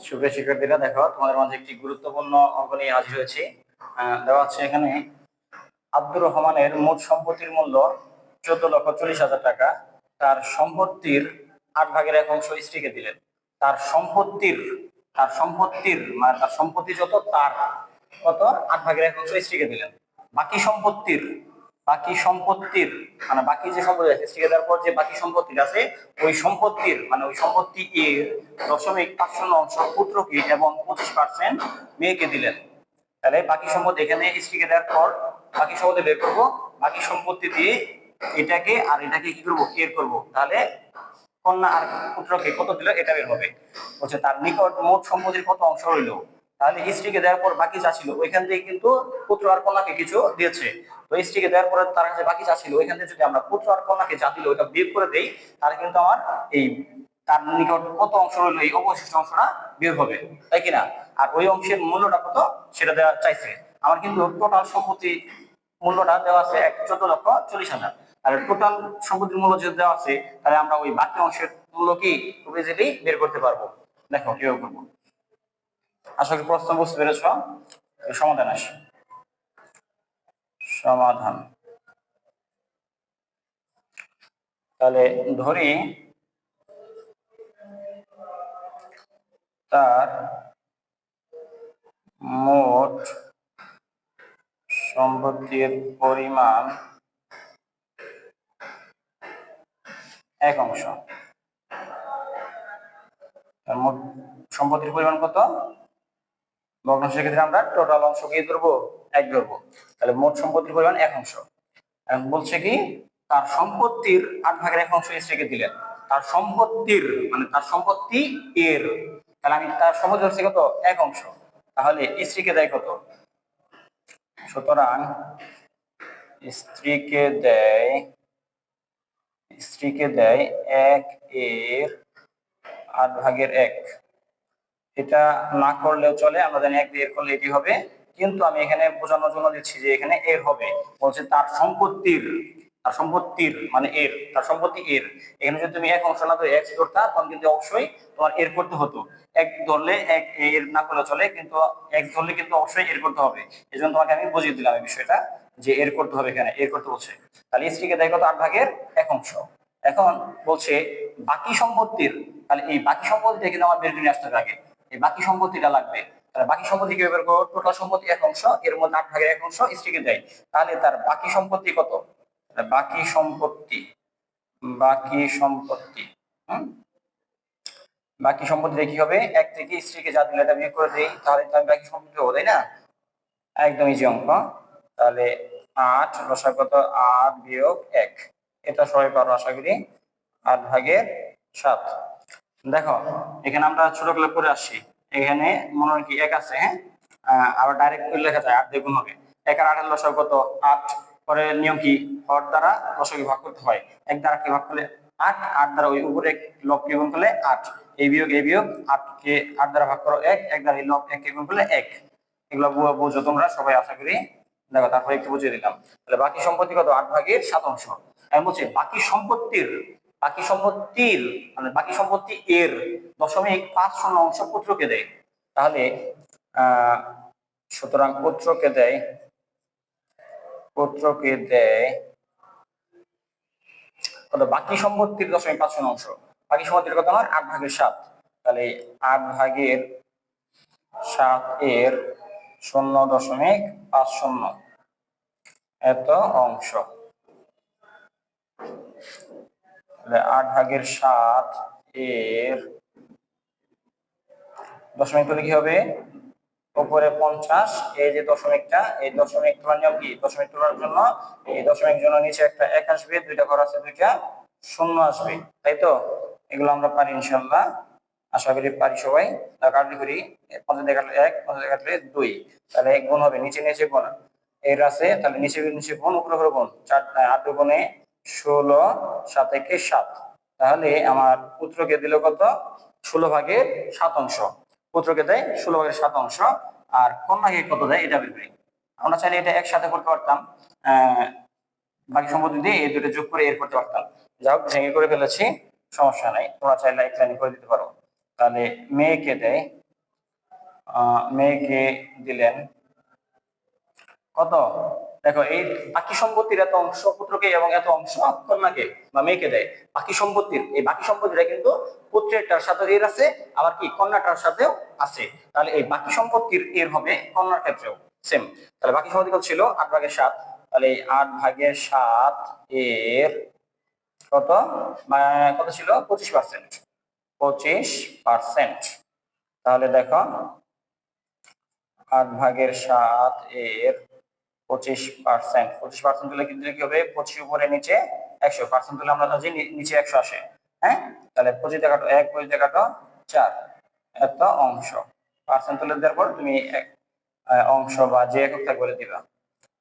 সুপ্রিয় শিক্ষার্থীরা, দেখো তোমাদের মাঝে একটি গুরুত্বপূর্ণ অঙ্ক নিয়ে হাজির হয়েছি। দেওয়া আছে এখানে আব্দুর রহমানের মোট সম্পত্তির মূল্য 14,40,000 টাকা। তার সম্পত্তির 8/1 স্ত্রীকে দিলেন। তার সম্পত্তির মানে তার সম্পত্তি যত তার কত 8/1 স্ত্রীকে দিলেন। বাকি সম্পত্তির মানে বাকি যে সম্পত্তি আছে স্ত্রীকে দেওয়ার পর যে বাকি সম্পত্তি আছে ওই সম্পত্তি এর 0.5 পুত্রকে এবং 25% মেয়েকে দিলেন। তাহলে বাকি সম্পত্তি এখানে স্ত্রীকে দেওয়ার পর বাকি সম্পত্তি বের করবো। বাকি সম্পত্তি দিয়ে এটাকে কি করবো, এর করবো। তাহলে কন্যা আর পুত্রকে কত দিল এটা বের হবে। বলছে তার নিকট মোট সম্পত্তির কত অংশ রইল। তাহলে স্ত্রীকে দেওয়ার পর বাকি যা ছিল ওইখান থেকে কিন্তু পুত্র আর কন্যাকে কিছু দিয়েছে। তো স্ত্রীকে দেওয়ার পরে তার কাছে বাকি যা ছিল ওইখান থেকে যদি আমরা পুত্র আর কন্যাকে যা দিল ওইটা বিয়োগ করে দেই, তাহলে কিন্তু আমার এই তার নিকট কত অংশ রইল এই অবশিষ্ট অংশটা বের হবে, তাই কিনা? আর ওই অংশের মূল্যটা কত সেটা দেওয়া চাইছে। আমার কিন্তু টোটাল সম্পত্তি মূল্যটা দেওয়া আছে 14,40,000। আর টোটাল সম্পত্তির মূল্য যদি দেওয়া আছে তাহলে আমরা ওই বাকি অংশের মূল্য কি খুব ইজিলি বের করতে পারবো। দেখো কিভাবে করবো। আশা করি প্রশ্ন বুঝতে পেরেছ। সমাধান আসে। সমাধান তাহলে ধরি তার মোট সম্পত্তির পরিমাণ 1 অংশ। তার মোট সম্পত্তির পরিমাণ কত? ভগ্নাংশের ক্ষেত্রে আমরা টোটাল অংশ কি ধরবো? 1 ধরবো। তাহলে মোট সম্পত্তির পরিমাণ 1 অংশ। এখন বলছে কি তার সম্পত্তির 8/1 স্ত্রীকে দিলেন। তার সম্পত্তি এর, তাহলে আমি তার সম্পত্তি ধরছি কত? 1 অংশ। তাহলে স্ত্রীকে দেয় কত? সুতরাং স্ত্রীকে দেয় 1/8। এটা না করলেও চলে, আমরা জানি 1/8 করলে এটি হবে, কিন্তু আমি এখানে বোঝানোর জন্য দিচ্ছি যে এখানে এর হবে। বলছে তার সম্পত্তির মানে তার সম্পত্তি এর। এখানে যদি তুমি 1 অংশ না ধরে x ধরতা তখন কিন্তু অবশ্যই তোমার এর করতে হতো। 1 ধরলে 1 এর না করলে চলে, কিন্তু 1 ধরলে কিন্তু অবশ্যই এর করতে হবে। এজন্য তোমাকে আমি বুঝিয়ে দিলাম এই বিষয়টা যে এর করতে হবে, এখানে এর করতে বলছে। তাহলে স্ত্রীকে দেয় কত? 8/1 এখন বলছে বাকি সম্পত্তির, তাহলে এই বাকি সম্পত্তিটা কিন্তু আমার বের করে আসতে হবে আগে। এই বাকি সম্পত্তিটা লাগবে। তাহলে বাকি সম্পত্তি কিভাবে বের করবো? টোটাল সম্পত্তি 1 অংশ, এর মধ্যে 8/1 স্ত্রীকে দেয়। তাহলে তার বাকি সম্পত্তি কত? বাকি সম্পত্তি বাকি সম্পত্তি কি হবে? 1 থেকে স্ত্রীকে যা দিলে এটা বিয়োগ করে দেই, তাহলে আমি বাকি সম্পত্তি হবো, তাই না? একদম ইজি অঙ্ক। তাহলে 8 লসাগু কত? 8 বিয়োগ 1। এটা সবাই পারো আশা করি। 8/7। দেখো এখানে আমরা ছোট করে করে আসছি। এখানে মনে হয় কি 1 আছে, হ্যাঁ, আবার ডাইরেক্ট করে লেখা যায় 8 দিয়ে গুণ হবে। 1 আর 8 এর লসাগু কত? 8। পরে নিয়ম কি? হর দ্বারা লসাগু ভাগ করতে হয়। 1 দ্বারা কে ভাগ করলে 8, 8 দ্বারা ওই উপরে লবকে গুণ করলে 8। এই বিয়োগ 8 কে 8 দ্বারা ভাগ করো 1, 1 দ্বারা এই লব 1 কে গুণ করলে 1। এগুলো বুঝো তোমরা সবাই আশা করি। দেখো তারপরে একটু বুঝিয়ে দিলাম। তাহলে বাকি সম্পত্তি কত? 8/7 আমি বলছি বাকি সম্পত্তির মানে বাকি সম্পত্তি এর 0.50 পুত্রকে দেয়। তাহলে সুতরাং পুত্রকে দেয় কত? বাকি সম্পত্তির 0.50। বাকি সম্পত্তির কত? আমার 8/7। তাহলে 8/7 এর 0.50 এত অংশ। তাহলে 8/7 এর দশমিক তুলে কি হবে? উপরে 50, এই যে দশমিকটা, এই দশমিক তোলার নিয়ম কি? দশমিক তোলার জন্য এই দশমিক জন্য নিচে একটা 1 আসবে, দুইটা ঘর আছে, দুইটা শূন্য আসবে, তাই তো? এগুলো আমরা পারি ইনশাআল্লাহ, আশা করি পারি সবাই। কাটলে করি 50 দিয়ে কাটলে 1, 50 দিয়ে কাটলে 2। তাহলে গুণ হবে, নিচে নিচে গুণ এর আছে, তাহলে নিচে নিচে গুণ, উপরে উপরে গুণ। 4 8 গুণে 16, 7 একে 7। তাহলে আমার পুত্রকে দিল কত? 16/7 পুত্রকে দেয় 16/7। আর কন্যাকে কত দেয় এটা বের করি। আমরা চাইলে এটা একসাথে করতে পারতাম, বাকি সম্পত্তি দিয়ে এই দুটো যোগ করে এর করতে পারতাম। যাই হোক ভেঙে করে ফেলেছি, সমস্যা নাই, তোমরা চাইলে এক লাইনে করে দিতে পারো। তাহলে মেয়েকে দেয় মেয়েকে দিলেন কত? দেখো এই বাকি সম্পত্তির এত অংশ পুত্রকে এবং এত অংশ কন্যাকে বা মেয়েকে দেয়। বাকি সম্পত্তির এই বাকি সম্পত্তিটা কিন্তু পুত্রেরটার সাথে এর আছে, আবার কি কন্যাটার সাথেও আছে। তাহলে এই বাকি সম্পত্তির এর হবে কন্যার ক্ষেত্রেও সেম। তাহলে বাকি সম্পত্তি কত ছিল? 8/7। তাহলে এই 8/7 এর কত কত ছিল? 25%। 25%। তাহলে দেখো 8/7 এর 25%। 25% হলে কিন্তু কি হবে? 25 উপরে নিচে 100%। হলে আমরা জানি নিচে 100 আসে। হ্যাঁ, তাহলে 25 দিয়ে কাটো 1, 25 দিয়ে কাটো 4, এত অংশ। পার্সেন্ট তুলে দেওয়ার পর তুমি অংশ বা যে একক থাকবে বলে দিবা।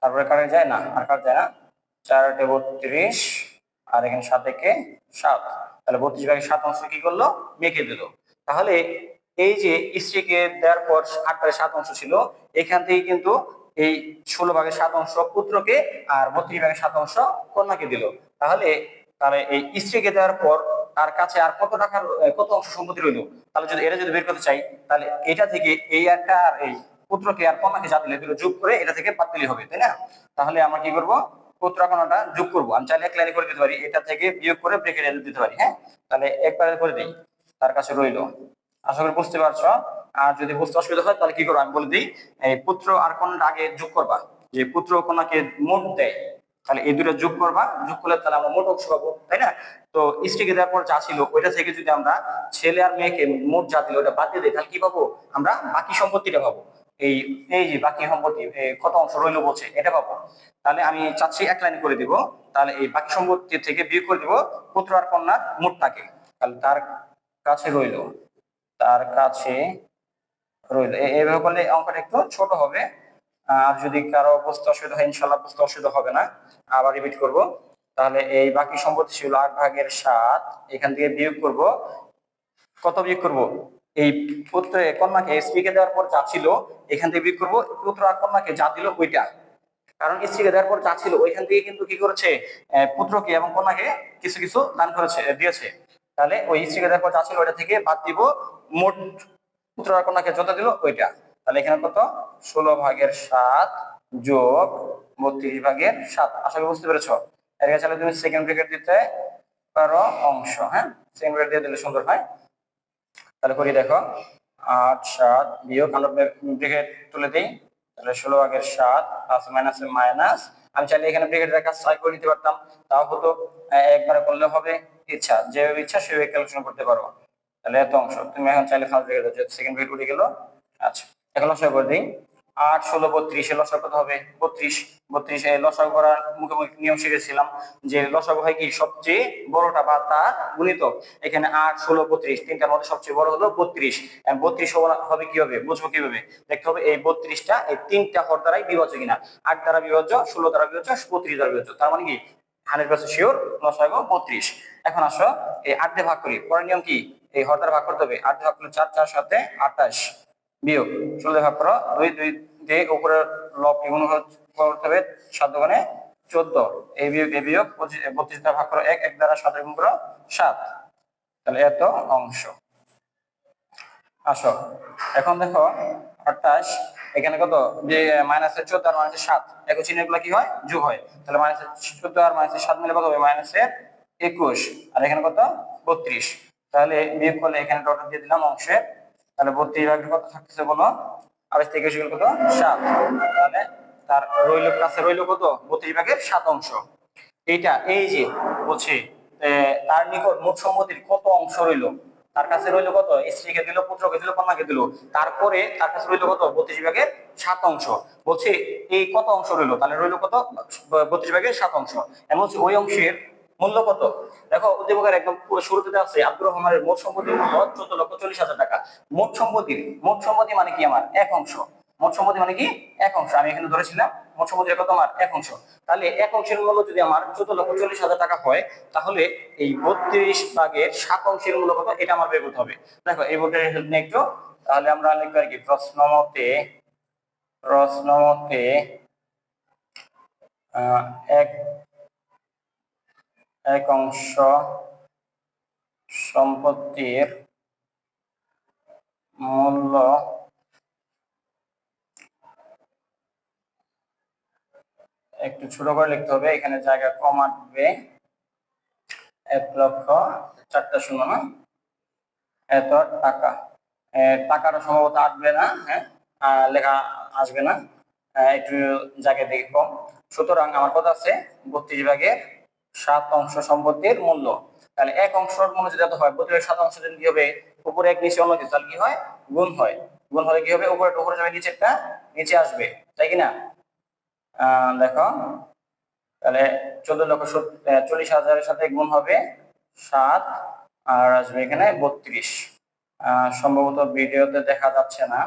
তারপরে কাটা যায় না, আর কাটা যায় না। 4 8 32, আর এখানে 7 একে 7। তাহলে 32/7 অংশ কি করলো? মেয়েকে দিল। তাহলে এই যে স্ত্রীকে দেওয়ার পর 8/7 অংশ ছিল, এখান থেকে কিন্তু এই 16/7 অংশ পুত্রকে আর 32/7 অংশ কন্যাকে দিল। তাহলে তাহলে এই স্ত্রীকে দেওয়ার পর তার কাছে আর কত টাকার কত অংশ সম্পত্তি রইল? তাহলে যদি এটা যদি বের করতে চাই, তাহলে এটা থেকে এই একটা আর এই পুত্রকে আর কন্যাকে যা দিলে এগুলো যোগ করে এটা থেকে বাদ দিলে হবে, তাই না? তাহলে আমরা কি করব? পুত্র কন্যাটা যোগ করবো। আমি চাইলে এক লাইনে করে দিতে পারি, এটা থেকে বিয়োগ করে ব্রেকেটে দিতে পারি। হ্যাঁ, তাহলে একবারে করে দিই। তার কাছে রইলো। আশা করি বুঝতে পারছো। আর যদি বুঝতে অসুবিধা হয় তাহলে কি করবো আমি বলে দিই। এই পুত্র আর কন্যাটা আগে যোগ করবা, যে পুত্র ও কন্যাকে মোট দেয়, তাহলে এই দুটো যোগ করবা। যোগ করলে তাহলে আমরা মোট অংশ পাবো, তাই না? তো স্ত্রীকে দেওয়ার পর যা ছিল ওইটা থেকে যদি আমরা ছেলে আর মেয়েকে মোট যা দিল ওটা বাদ দিয়ে দিই, তাহলে কি পাবো? আমরা বাকি সম্পত্তিটা পাবো। এই এই যে বাকি সম্পত্তি কত অংশ রইলো বলছে এটা পাবো। তাহলে আমি চাচ্ছি এক লাইন করে দিব। তাহলে এই বাকি সম্পত্তি থেকে বিয়োগ করে দিব পুত্র আর কন্যার মোটটাকে। তাহলে তার কাছে রইলো, তার কাছে রইলো। এইভাবে করলে অঙ্কটা একটু ছোট হবে। আর যদি কারো বুঝতে অসুবিধা হয়, ইনশাল্লাহ বুঝতে অসুবিধা হবে না। আবার রিপিট করব। তাহলে এই বাকি সম্পত্তি ছিল 8/7, এখান থেকে বিয়োগ করব। কত বিয়োগ করব? এই পুত্র কন্যাকে স্ত্রীকে দেওয়ার পর যা ছিল এখান থেকে বিয়োগ করব পুত্র আর কন্যাকে যা দিল ওইটা। কারণ স্ত্রীকে দেওয়ার পর যা ছিল ওইখান থেকে কিন্তু কি করেছে? পুত্রকে এবং কন্যাকে কিছু কিছু দান করেছে, দিয়েছে। তাহলে ওই স্ত্রীকে দেওয়ার পর যা ছিল ওইটা থেকে বাদ দিব মোট পুত্র আর কন্যাকে যত দিল ওইটা। তাহলে এখানে কত? 16/7 যোগ 32/7। আশা করি বুঝতে পেরেছো। এর কাছে তুমি সেকেন্ড ব্র্যাকেট দিতে পারো অংশ। হ্যাঁ, সেকেন্ড ব্র্যাকেট দিয়ে দিলে সুন্দর হয়। তাহলে করি দেখো, 8/7 বিয়োগ আমরা ব্র্যাকেট তুলে দিই। তাহলে 16/7 প্লাস মাইনাসে মাইনাস। আমি চাইলে এখানে ব্র্যাকেটের কাজ সাই করে নিতে পারতাম, তাও হতো। একবারে করলে হবে। ইচ্ছা যেভাবে ইচ্ছা সেভাবে ক্যালকুলেশন করতে পারো। তাহলে এত অংশ তুমি এখন চাইলে ফার্স্ট ব্র্যাকেট দাও, যেহেতু সেকেন্ড ব্র্যাকেট উঠে গেল। আচ্ছা, এখন লসাগু করে দিই। 8 16 32 এর লসাগু কত হবে? 32। 32 এর লসাগু করার মুখোমুখি নিয়ম শিখেছিলাম যে লসাগু হয় কি সবচেয়ে বড়টা বা তার গুণিতক। এখানে 8 16 32 তিনটার মধ্যে সবচেয়ে বড় হলো 32। 32 হবে কিভাবে বুঝবো? কিভাবে দেখতে হবে? এই 32টা এই তিনটা হর দ্বারাই বিভাজ্য কিনা। 8 দ্বারা বিভাজ্য, 16 দ্বারা বিভাজ্য, 32 দ্বারা বিভাজ্য। তার মানে কি 100% শিওর লসাগু 32। এখন আসো এই 8 দিয়ে ভাগ করি। পরের নিয়ম কি? এই হর দ্বারা ভাগ করতে হবে। 8 দিয়ে ভাগ করলে 4 4 7 28 বিয়োগ 16 দিয়ে ভাগ করো 2 2 দিয়ে উপরে লব গুণ করতে হবে। 7 দুগুণে 14। এই বিয়োগ এই বিয়োগ 32 দ্বারা ভাগ করো 1, 1 দ্বারা 7 গুণ করো 7। তাহলে এত অংশ। আসো এখন দেখো 28 এখানে কত? যে মাইনাসের 14 আর মাইনাসের 7 একই চিহ্নগুলো কি হয়? যোগ হয়। তাহলে মাইনাসের 14 আর মাইনাসের 7 মিলে কত হবে? মাইনাসের 21। আর এখানে কত? 32। তাহলে বিয়োগ করলে এখানে টোটাল দিয়ে দিলাম অংশে। তাহলে 32 ভাগের কত থাকতেছে বলো? 28 থেকে 21 কত? 7। তাহলে তার রইল কাছে রইল কত? 32/7 অংশ। এইটা এই যে বলছে তার নিকট মোট সম্পত্তির কত অংশ রইল? তার কাছে রইল কত? স্ত্রীকে দিল, পুত্রকে দিল, কন্যাকে দিল। তারপরে তার কাছে রইল কত? 32/7 অংশ। বলছে এই কত অংশ রইল? তাহলে রইল কত? 32/7 অংশ। এমন হচ্ছে ওই অংশের মূল্য কত? দেখো উদ্দীপকের একদম পুরো শুরুতে দেওয়া আছে আব্দুর রহমানের মোট সম্পত্তির মূল্য 14,40,000 টাকা। মোট সম্পত্তি মানে কি? আমার এক অংশ। মোট সম্পত্তি মানে কি? এক অংশ। আমি এখানে ধরেছিলাম মোট সম্পত্তি কত? আমার এক অংশ। তাহলে এক অংশের মূল্য যদি আমার 14,40,000 টাকা হয়, তাহলে এই 32/7 অংশের মূল্য কত এটা আমার বের করতে হবে। দেখো এই বোর্ডের হেল্প নিয়ে একটু। তাহলে আমরা লিখব আর কি, প্রশ্নমতে এক এক অংশ সম্পত্তির মূল্য ছোট করে লিখতে হবে, এখানে জায়গা কম আসবে। 1,04,000 না, এত টাকা। টাকাটা সম্ভবত আসবে না, হ্যাঁ লেখা আসবে না, একটু জায়গা দেখে কম। সুতরাং আমার কথা আছে 32 ভাগের 7 অংশ সম্পত্তির মূল্য। তাহলে এক অংশের মূল্য যদি এত হয়, 32 ভাগের 7 অংশ যদি কি হবে, উপরে এক নিচে অন্য কিছু, তাহলে কি হয়, গুণ হয়। গুণ হলে কি হবে, উপরে উপরে যাবে, নিচেরটা নিচে আসবে, তাই কিনা? দেখো তাহলে 14,40,000-এর সাথে গুণ হবে 7, আর আসবে এখানে 32। সম্ভবত ভিডিওতে দেখা যাচ্ছে না,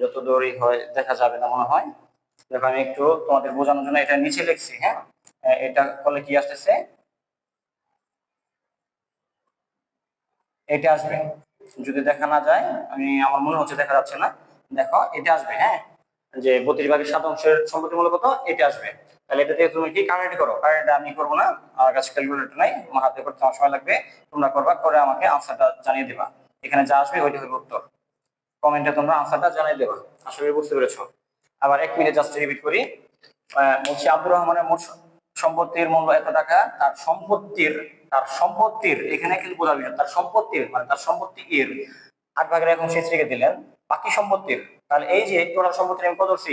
যত দূরই হয় দেখা যাবে না মনে হয়। দেখো আমি একটু তোমাদের বোঝানোর জন্য এটা নিচে লিখছি, হ্যাঁ এটা করলে কি আসতেছে, এটা আসবে। যদি দেখা না যায়, আমার মনে হচ্ছে দেখা যাচ্ছে না, দেখো এটা আসবে, হ্যাঁ যে 32 ভাগের 7 অংশের সম্পত্তি মূল্য কত, এটা আসবে। তাহলে এটা দিয়ে তুমি কি কারেন্ট করো, কারেন্ট আমি করবো না, আমার কাছে ক্যালকুলেটর নাই, আমার হাতে করতে আমার সময় লাগবে, তোমরা করবা, করে আমাকে আনসারটা জানিয়ে দিবা। এখানে যা আসবে ওইটা হবে উত্তর। কমেন্টে তোমরা আনসারটা জানিয়ে দেবা। আশা করি বুঝতে পেরেছো। আবার 1 মিনিট জাস্ট রিপিট করি। বলছি আব্দুর রহমানের মোট সম্পত্তির মূল্য এত টাকা, তার সম্পত্তির এখানে কিন্তু বোঝা যাবে, তার সম্পত্তির মানে তার সম্পত্তি এর 8 ভাগের 1 অংশ স্ত্রীকে দিলেন, বাকি সম্পত্তির, তাহলে এই যে টোটাল সম্পত্তির আমি কত ধরছি,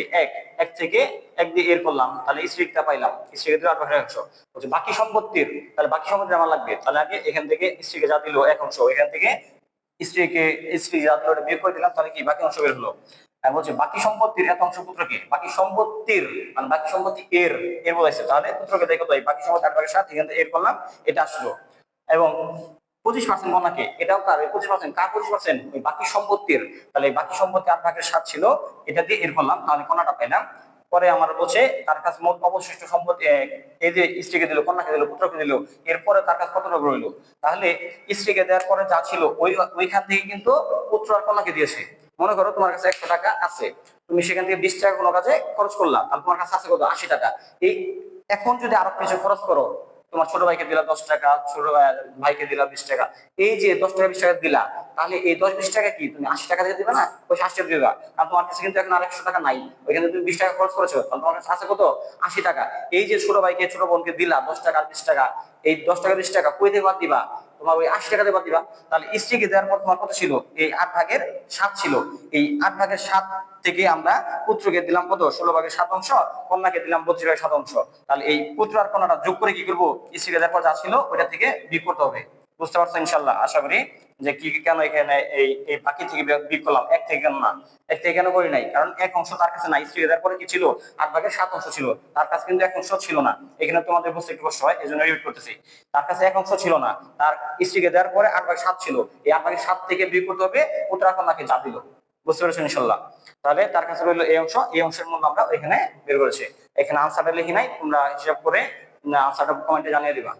এক থেকে 1 দিয়ে এর করলাম, তাহলে স্ত্রীটা পাইলাম, স্ত্রীকে দিল 8 ভাগের 1 অংশ। বলছে বাকি সম্পত্তির, তাহলে বাকি সম্পত্তি আমার লাগবে, তাহলে আগে এখান থেকে স্ত্রীকে যা দিল 1 অংশ, এখান থেকে স্ত্রী যা দিল ওটা বিয়োগ করে দিলাম, তাহলে কি বাকি অংশ বের হলো। আমি বলছি বাকি সম্পত্তির এত অংশ পুত্রকে, বাকি সম্পত্তির মানে বাকি সম্পত্তি এর এর বলেছে, তাহলে পুত্রকে দেখো তো, বাকি সম্পত্তি 8 ভাগের 7, এখান থেকে এর করলাম, এটা আসলো। এবং 25% কন্যাকে, এটাও তার 25%, কার 25%, ওই বাকি সম্পত্তির, তাহলে বাকি সম্পত্তি 8 ভাগের 7 ছিল, এটা দিয়ে এর করলাম, তাহলে কন্যাটা পেলাম। পরে আমার বলছে তার কাছে মোট অবশিষ্ট সম্পত্তি, এই যে স্ত্রীকে দিল, কন্যাকে দিল, পুত্রকে দিল, এরপরে তার কাছে কত টাকা রইলো, তাহলে স্ত্রীকে দেওয়ার পরে যা ছিল ওইখান থেকে কিন্তু পুত্র আর কন্যাকে দিয়েছে। মনে করো তোমার কাছে 100 টাকা আছে, তুমি সেখান থেকে 20 টাকা কোনো কাজে খরচ করলা, আর তোমার কাছে আছে কত, 80 টাকা। এই এখন যদি আরো কিছু খরচ করো, তোমার ছোট ভাইকে দিলা 10 টাকা, ছোট ভাইকে দিলা 20 টাকা, এই যে 10 টাকা 20 টাকা দিলা, তাহলে এই 10-20 টাকা কি তুমি 80 টাকা দিয়ে দিবে না, ওই 80 টাকা দিবা, কারণ তোমার কাছে কিন্তু এখন আর 100 টাকা নাই, ওইখানে তুমি 20 টাকা খরচ করেছো, তাহলে তোমার কাছে আছে কত, 80 টাকা। এই যে ছোট ভাইকে ছোট বোনকে দিলা 10 টাকা 20 টাকা, এই 10 টাকা 20 টাকা কই থেকে বাদ দিবা, তোমার ওই 80 টাকা দিয়ে বাদ দিবা। তাহলে স্ত্রীকে দেওয়ার পর তোমার কত ছিল, এই 8 ভাগের 7 ছিল, এই 8 ভাগের 7 থেকে আমরা পুত্রকে দিলাম কত, 16 ভাগের 7 অংশ, কন্যাকে দিলাম 32 ভাগের 7 অংশ। তাহলে এই পুত্র আর কন্যাটা যোগ করে কি করবো, স্ত্রীকে দেওয়ার পর যা ছিল ওইটা থেকে বিয়োগ করতে হবে। বুঝতে পারছো ইনশাল্লাহ, আশা করি যে কি কেন এখানে এই বাকি থেকে বিয়োগ করলাম, 1 থেকে কেন না, 1 থেকে কেন করি নাই, কারণ 1 অংশ তার কাছে নাই, স্ত্রীকে দেওয়ার পরে কি ছিল, 8 ভাগের 7 অংশ ছিল, তার কাছে কিন্তু 1 অংশ ছিল না। এখানে তোমাদের বুঝতে একটু কষ্ট হয়, এই জন্য রিপিট করতেছি। তার কাছে 1 অংশ ছিল না, তার স্ত্রীকে দেওয়ার পরে 8 ভাগের 7 ছিল, এই 8 ভাগের 7 থেকে বিয়োগ করতে হবে পুত্র আর কন্যাকে যা দিল। বুঝতে পেরেছেন ইনশাল্লাহ। তাহলে তার কাছে রইলো এই অংশ, এই অংশের মূল্য আমরা এখানে বের করেছি। এখানে আনসারটা লিখি নাই, তোমরা হিসাব করে আনসারটা কমেন্টে জানিয়ে দিবা।